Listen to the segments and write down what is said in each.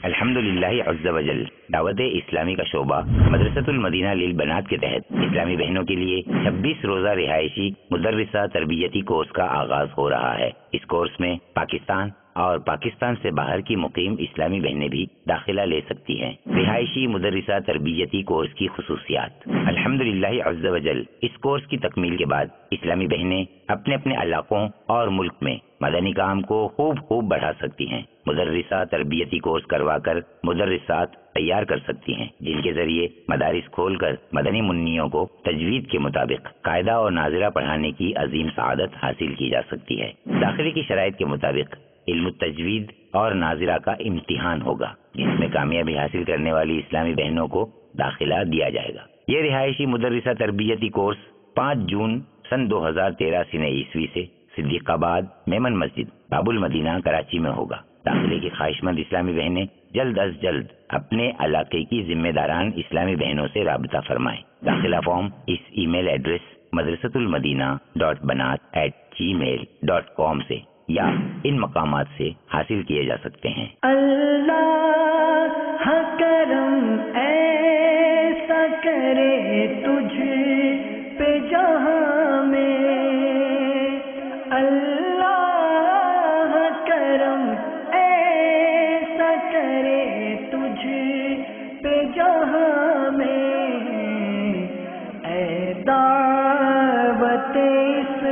الحمدللہ عز وجل دعوت اسلامی کا شعبہ مدرسۃ المدینہ للبنات کے تحت اسلامی بہنوں کے لیے 26 روزہ رہائشی مدرسہ تربیتی کورس کا آغاز ہو رہا ہے۔ اس کورس میں پاکستان اور پاکستان سے باہر کی مقیم اسلامی بہنیں بھی داخلہ لے سکتی ہیں۔ رہائشی مدرسہ تربیتی کورس کی خصوصیات۔ الحمدللہ عز وجل اس کورس کی تکمیل کے بعد اسلامی بہنیں اپنے اپنے علاقوں اور ملک میں مدنی کام کو خوب بڑھا سکتی ہیں۔ مدرسہ تربیتی کورس کروا کر مدرسات تیار کر سکتی ہیں، جن کے ذریعے مدارس کھول کر مدنی منیوں کو تجوید کے مطابق قاعدہ اور ناظرہ پڑھانے کی عظیم سعادت حاصل کی جا سکتی ہے۔ داخلے کی شرائط کے مطابق علم التجوید اور ناظرہ کا امتحان ہوگا، جس میں کامیابی حاصل کرنے والی اسلامی بہنوں کو داخلہ دیا جائے گا۔ یہ رہائشی مدرسہ تربیتی کورس 5 جون سن 2013 عیسوی سے صدیق آباد میمن مسجد باب المدینہ کراچی میں ہوگا۔ داخلے کی خواہش مند اسلامی بہنیں جلد از جلد اپنے علاقے کی ذمہ داران اسلامی بہنوں سے رابطہ فرمائیں۔ داخلہ فارم اس ای میل ایڈریس madrasatulmadina.banat@gmail.com سے یا ان مقامات سے حاصل کیے جا سکتے ہیں۔ اللہ کرم ایسا کرے تجھ پہ جہاں میں، اللہ کرم ایسا کرے تجھ پہ جہاں میں، اے دعوت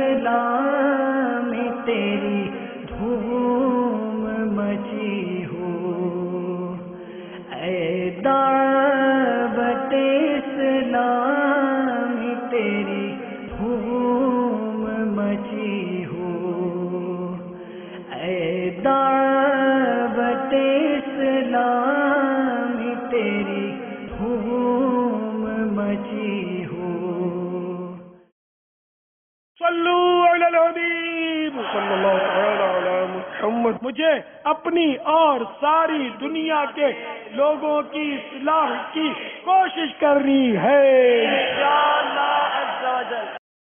اسلام تیری دھوم مچی ہو، اے دعوت اسلام تیری دھوم مچی ہو، اے دعوت اسلام تیری دھوم مچی ہو۔ صلو علی الحبیب صلی اللہ تعالی علی محمد۔ مجھے اپنی اور ساری دنیا کے لوگوں کی اصلاح کی کوشش کرنی ہے۔